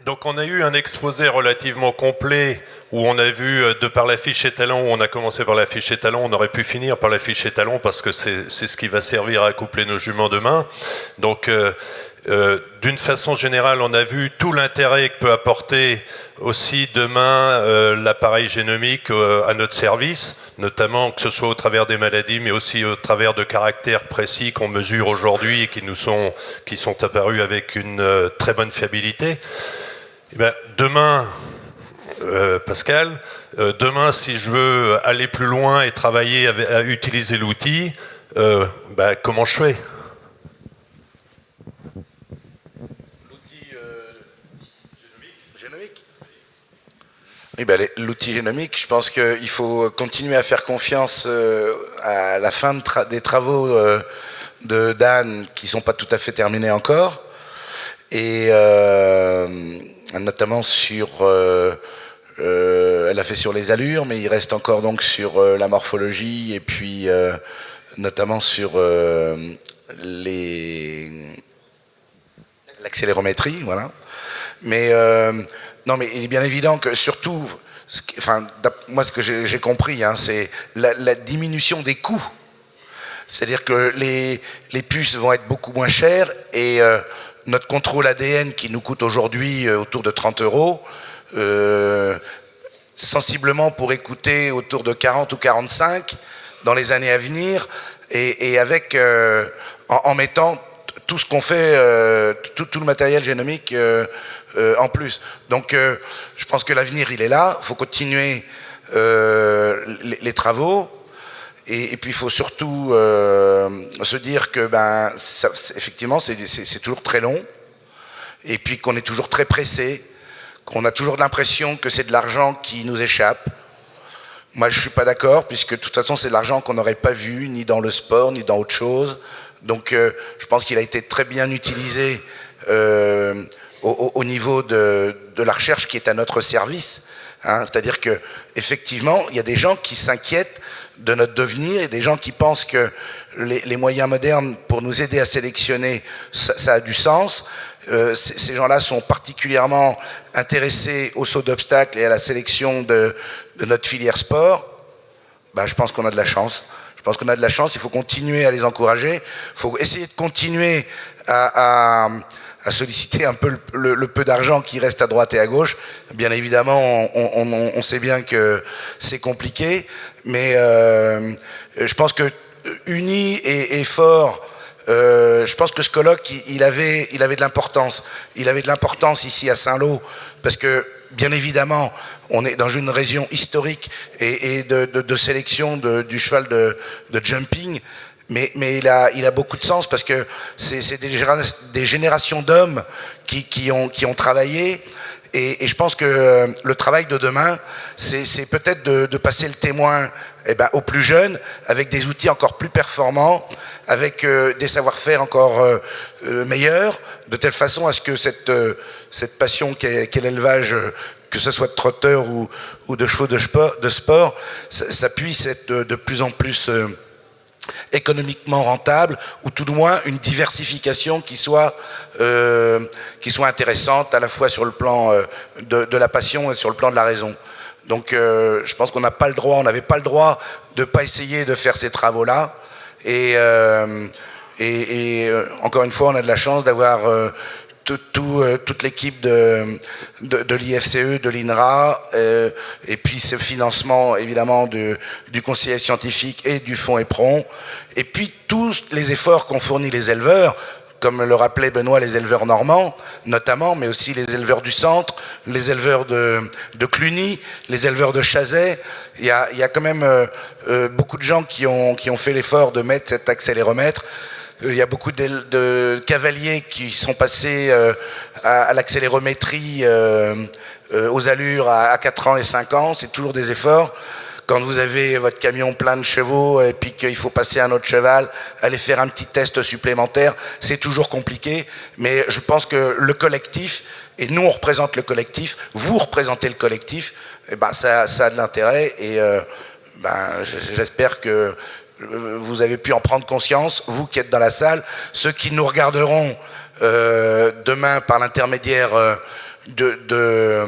Donc on a eu un exposé relativement complet où on a vu, de par la fiche étalon, où on a commencé par la fiche étalon, on aurait pu finir par la fiche étalon parce que c'est ce qui va servir à accoupler nos juments demain. Donc d'une façon générale, on a vu tout l'intérêt que peut apporter aussi demain l'appareil génomique à notre service, notamment que ce soit au travers des maladies, mais aussi au travers de caractères précis qu'on mesure aujourd'hui et qui sont apparus avec une très bonne fiabilité. Eh bien, demain, Pascal, demain, si je veux aller plus loin et travailler à utiliser l'outil, comment je fais ? L'outil génomique. Oui, ben, l'outil génomique, je pense qu'il faut continuer à faire confiance à la fin des travaux de Dan qui ne sont pas tout à fait terminés encore. Et notamment sur... elle a fait sur les allures, mais il reste encore donc sur la morphologie et puis notamment sur l'accélérométrie, voilà. Mais non, mais il est bien évident que surtout, moi ce que j'ai compris, hein, c'est la diminution des coûts. C'est-à-dire que les puces vont être beaucoup moins chères et notre contrôle ADN qui nous coûte aujourd'hui autour de 30 €, sensiblement pour écouter autour de 40 ou 45 dans les années à venir et avec en mettant tout ce qu'on fait, tout le matériel génomique en plus. Donc je pense que l'avenir il est là, il faut continuer les travaux. Et puis il faut surtout se dire que effectivement c'est toujours très long et puis qu'on est toujours très pressé, qu'on a toujours l'impression que c'est de l'argent qui nous échappe. Moi je ne suis pas d'accord puisque de toute façon c'est de l'argent qu'on n'aurait pas vu ni dans le sport ni dans autre chose. Donc je pense qu'il a été très bien utilisé au niveau de la recherche qui est à notre service. Hein, c'est-à-dire que effectivement il y a des gens qui s'inquiètent de notre devenir et des gens qui pensent que les moyens modernes pour nous aider à sélectionner ça a du sens. Ces gens-là sont particulièrement intéressés au saut d'obstacles et à la sélection de notre filière sport. Je pense qu'on a de la chance. Je pense qu'on a de la chance, il faut continuer à les encourager, il faut essayer de continuer à solliciter un peu le peu d'argent qui reste à droite et à gauche. Bien évidemment, on sait bien que c'est compliqué, mais je pense que unis et forts, je pense que ce colloque, il avait de l'importance. Il avait de l'importance ici à Saint-Lô, parce que, bien évidemment, on est dans une région historique et de sélection du cheval de jumping, mais il a beaucoup de sens parce que c'est des générations d'hommes qui ont travaillé. Et je pense que le travail de demain, c'est peut-être de passer le témoin aux plus jeunes, avec des outils encore plus performants, avec des savoir-faire encore meilleurs, de telle façon à ce que cette passion qu'est l'élevage, que ce soit de trotteurs ou de chevaux de sport, ça puisse être de plus en plus économiquement rentable, ou tout du moins une diversification qui soit intéressante à la fois sur le plan de la passion et sur le plan de la raison. Donc je pense qu'on n'avait pas le droit de ne pas essayer de faire ces travaux-là. Et encore une fois, on a de la chance d'avoir toute l'équipe de l'IFCE, de l'INRA, et puis ce financement évidemment du conseil scientifique et du fonds EPRON, et puis tous les efforts qu'ont fournis les éleveurs, comme le rappelait Benoît, les éleveurs normands notamment, mais aussi les éleveurs du centre, les éleveurs de Cluny, les éleveurs de Chazet. Il y a quand même beaucoup de gens qui ont fait l'effort de mettre cet accéléromètre. Il y a beaucoup de cavaliers qui sont passés à l'accélérométrie aux allures à 4 ans et 5 ans. C'est toujours des efforts. Quand vous avez votre camion plein de chevaux et puis qu'il faut passer un autre cheval, aller faire un petit test supplémentaire, c'est toujours compliqué. Mais je pense que le collectif, et nous on représente le collectif, vous représentez le collectif, et ça a de l'intérêt. Et j'espère que vous avez pu en prendre conscience, vous qui êtes dans la salle, ceux qui nous regarderont demain par l'intermédiaire de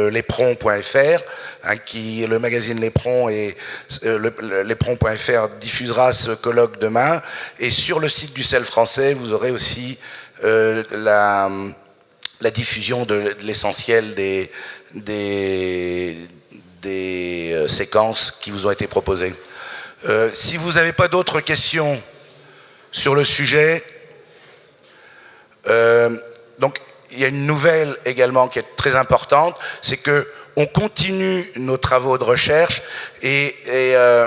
l'éperon.fr, hein, le magazine L'éperon et l'éperon.fr diffusera ce colloque demain. Et sur le site du CEL français, vous aurez aussi la diffusion de l'essentiel des séquences qui vous ont été proposées. Si vous n'avez pas d'autres questions sur le sujet, donc il y a une nouvelle également qui est très importante, c'est que on continue nos travaux de recherche et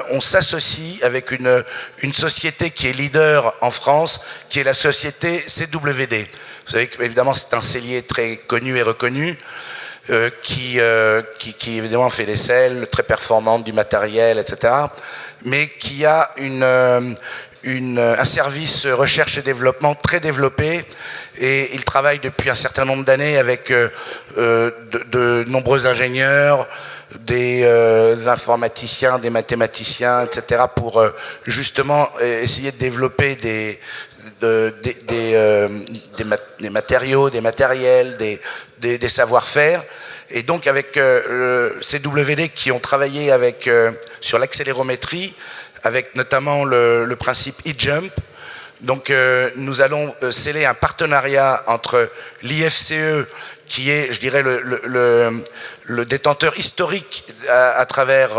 on s'associe avec une société qui est leader en France, qui est la société CWD. Vous savez qu'évidemment c'est un sellier très connu et reconnu, qui évidemment fait des selles très performantes, du matériel, etc., mais qui a un service recherche et développement très développé, et il travaille depuis un certain nombre d'années avec de nombreux ingénieurs, des informaticiens, des mathématiciens, etc., pour justement essayer de développer des matériaux, des matériels, des savoir-faire. Et donc avec CWD qui ont travaillé sur l'accélérométrie, avec notamment le principe e-jump. Donc nous allons sceller un partenariat entre l'IFCE, qui est, je dirais, le détenteur historique à travers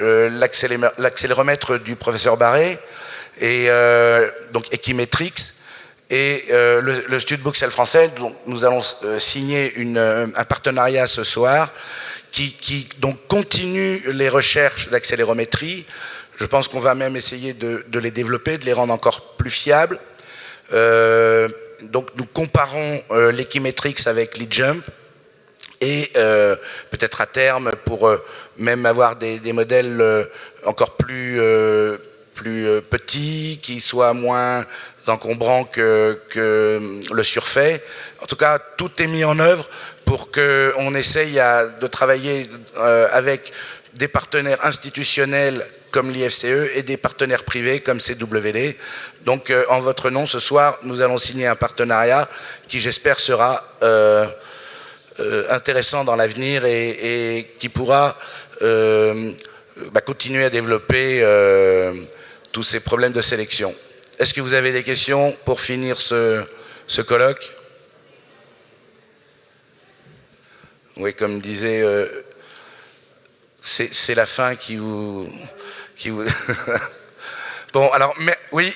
l'accéléromètre du professeur Barré, et donc Equimetrix, et le Studbook CEL français. Donc nous allons signer un partenariat ce soir qui donc continue les recherches d'accélérométrie. Je pense qu'on va même essayer de les développer, de les rendre encore plus fiables. Donc nous comparons l'Equimetrix avec l'e-jump, et peut-être à terme, pour même avoir des modèles encore plus petits, qui soient moins encombrants que le surfait. En tout cas, tout est mis en œuvre pour qu'on essaye de travailler avec des partenaires institutionnels comme l'IFCE et des partenaires privés comme CWD. Donc en votre nom, ce soir, nous allons signer un partenariat qui, j'espère, sera intéressant dans l'avenir et qui pourra continuer à développer tous ces problèmes de sélection. Est-ce que vous avez des questions pour finir ce colloque? Oui, comme disait, c'est la fin qui vous... Bon, alors, mais, oui.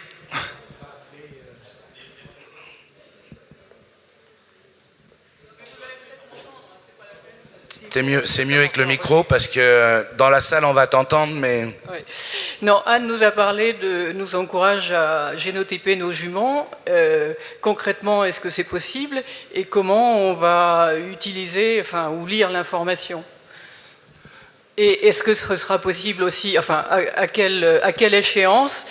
C'est mieux avec le micro, parce que dans la salle, on va t'entendre, mais... Oui. Non, Anne nous a parlé nous encourage à génotyper nos juments. Concrètement, est-ce que c'est possible? Et comment on va utiliser, ou lire l'information? Et est-ce que ce sera possible aussi, à quelle échéance,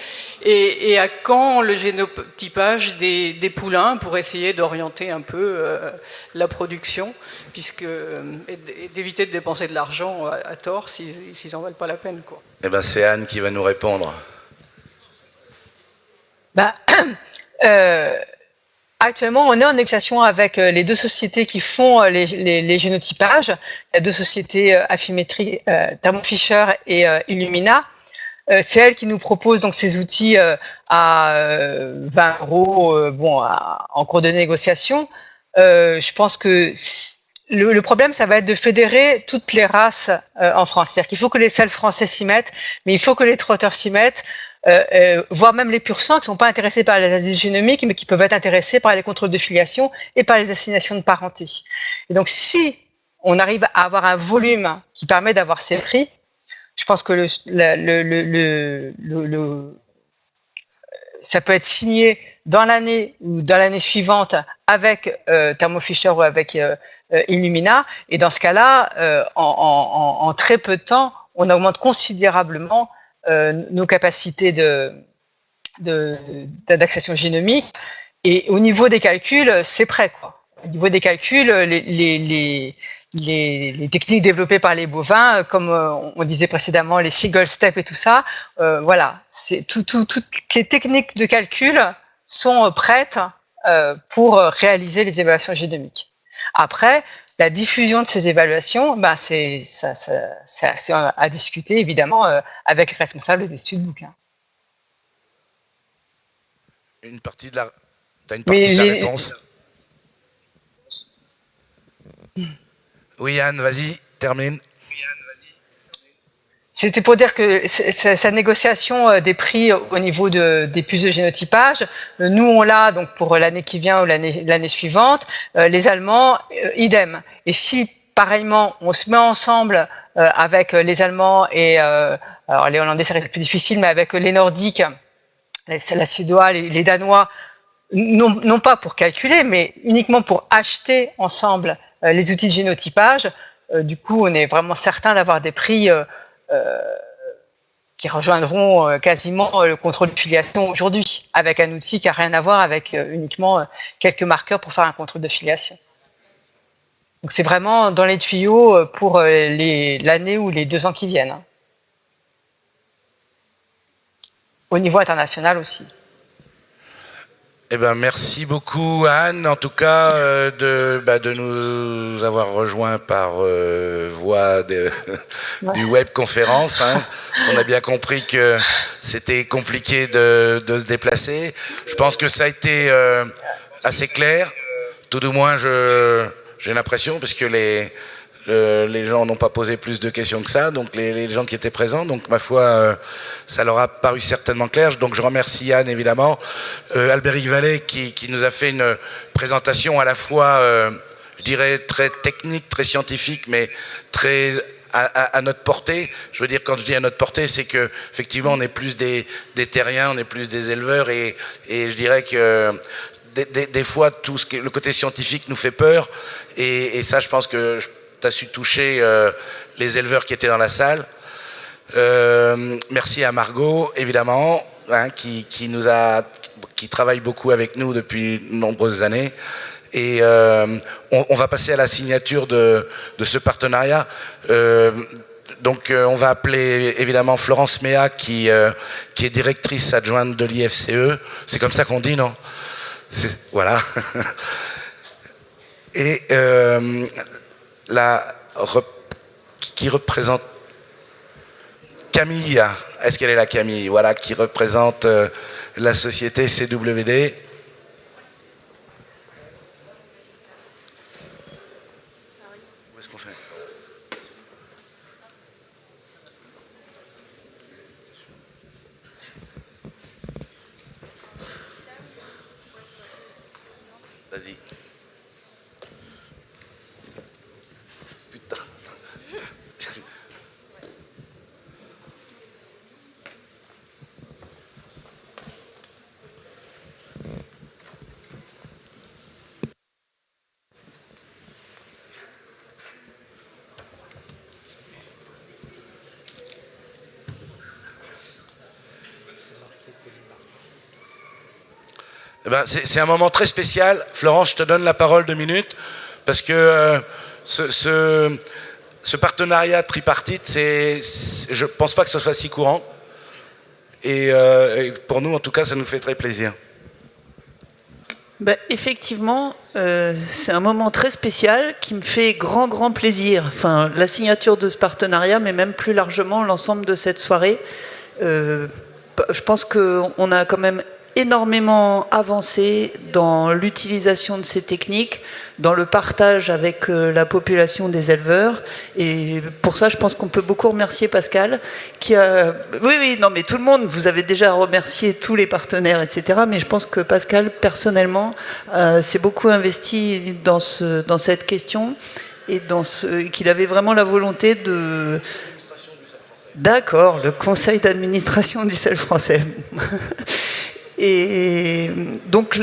et à quand le génotypage des poulains pour essayer d'orienter un peu la production, et d'éviter de dépenser de l'argent à tort s'ils n'en valent pas la peine, quoi. Eh ben, c'est Anne qui va nous répondre. Actuellement, on est en négociation avec les deux sociétés qui font les génotypages. Il y a deux sociétés, Affymétrie, Thermo Fisher et Illumina. C'est elles qui nous proposent donc ces outils à 20 € en cours de négociation. Je pense que le problème, ça va être de fédérer toutes les races en France. C'est-à-dire qu'il faut que les CEL français s'y mettent, mais il faut que les trotteurs s'y mettent, voire même les pur sang qui ne sont pas intéressés par l'analyse génomique, mais qui peuvent être intéressés par les contrôles de filiation et par les assignations de parenté. Et donc, si on arrive à avoir un volume qui permet d'avoir ces prix, je pense que ça peut être signé dans l'année ou dans l'année suivante avec Thermo Fisher ou avec Illumina, et dans ce cas-là, en très peu de temps, on augmente considérablement nos capacités d'indexation génomique, et au niveau des calculs, c'est prêt, quoi. Au niveau des calculs, les techniques développées par les bovins, comme on disait précédemment, les single step et tout ça, voilà, toutes les techniques de calcul sont prêtes pour réaliser les évaluations génomiques. Après, la diffusion de ces évaluations, ben c'est à discuter évidemment avec les responsables des studbooks. Une partie de la, t'as une partie de la réponse. Oui, Anne, vas-y, termine. C'était pour dire que sa négociation des prix au niveau des puces de génotypage, nous on l'a donc pour l'année qui vient ou l'année suivante, les Allemands, idem. Et si pareillement on se met ensemble avec les Allemands et alors les Hollandais ça reste plus difficile, mais avec les Nordiques, la Suédois, les Danois, non pas pour calculer, mais uniquement pour acheter ensemble les outils de génotypage, du coup on est vraiment certain d'avoir des prix qui rejoindront quasiment le contrôle de filiation aujourd'hui, avec un outil qui n'a rien à voir avec uniquement quelques marqueurs pour faire un contrôle de filiation. Donc c'est vraiment dans les tuyaux pour l'année ou les 2 ans qui viennent. Au niveau international aussi. Eh ben, merci beaucoup Anne, en tout cas de nous avoir rejoints par voie du web conférence. Hein. On a bien compris que c'était compliqué de se déplacer. Je pense que ça a été assez clair, tout du moins j'ai l'impression, parce que les gens n'ont pas posé plus de questions que ça, donc les gens qui étaient présents, donc ma foi, ça leur a paru certainement clair. Donc je remercie Anne évidemment, Albéric Vallée qui nous a fait une présentation à la fois, je dirais très technique, très scientifique, mais très à notre portée. Je veux dire, quand je dis à notre portée, c'est que effectivement on est plus des terriens, on est plus des éleveurs, et je dirais que des fois tout le côté scientifique nous fait peur, et ça je pense que tu as su toucher les éleveurs qui étaient dans la salle. Merci à Margot, évidemment, hein, qui travaille beaucoup avec nous depuis de nombreuses années. Et on va passer à la signature de ce partenariat. Donc on va appeler évidemment Florence Méa, qui est directrice adjointe de l'IFCE. C'est comme ça qu'on dit, non? Voilà. Et qui représente Camille, est-ce qu'elle est là, Camille? Voilà, qui représente la société CWD. Où est-ce qu'on fait? Vas-y. Putain. Eh ben, c'est un moment très spécial. Florence, je te donne la parole 2 minutes, parce que ce partenariat tripartite, je ne pense pas que ce soit si courant. Et pour nous, en tout cas, ça nous fait très plaisir. Ben, effectivement, c'est un moment très spécial qui me fait grand plaisir. Enfin, la signature de ce partenariat, mais même plus largement l'ensemble de cette soirée. Je pense qu'on a quand même énormément avancé dans l'utilisation de ces techniques, dans le partage avec la population des éleveurs, et pour ça je pense qu'on peut beaucoup remercier Pascal qui a... Oui, non mais tout le monde, vous avez déjà remercié tous les partenaires, etc., mais je pense que Pascal personnellement s'est beaucoup investi dans cette question, et qu'il avait vraiment la volonté de... D'accord, le conseil d'administration du sel français. Et donc,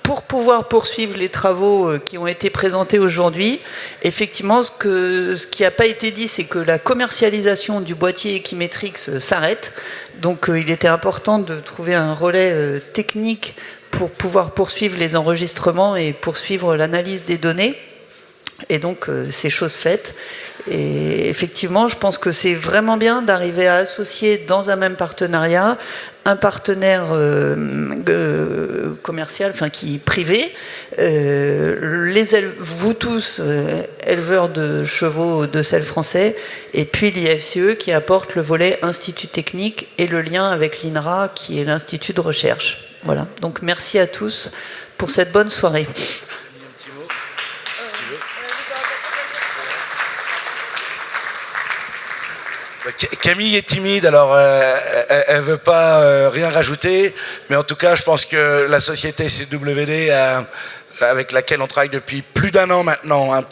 pour pouvoir poursuivre les travaux qui ont été présentés aujourd'hui, effectivement, ce qui n'a pas été dit, c'est que la commercialisation du boîtier Equimetrix s'arrête. Donc, il était important de trouver un relais technique pour pouvoir poursuivre les enregistrements et poursuivre l'analyse des données. Et donc, c'est chose faite. Et effectivement, je pense que c'est vraiment bien d'arriver à associer dans un même partenariat un partenaire commercial, enfin privé, vous tous, éleveurs de chevaux de sel français, et puis l'IFCE qui apporte le volet institut technique et le lien avec l'INRA qui est l'institut de recherche. Voilà. Donc merci à tous pour cette bonne soirée. Camille est timide, alors elle veut pas rien rajouter, mais en tout cas, je pense que la société CWD, avec laquelle on travaille depuis plus d'1 an maintenant, hein,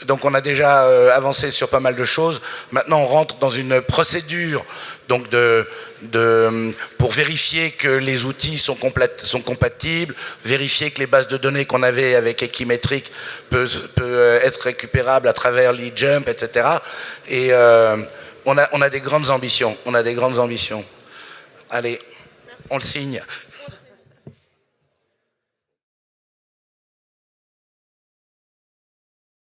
donc on a déjà avancé sur pas mal de choses. Maintenant, on rentre dans une procédure donc pour vérifier que les outils sont compatibles, vérifier que les bases de données qu'on avait avec Equimetric peut être récupérables à travers l'e-Jump, etc. Et on a des grandes ambitions. Allez, on le signe.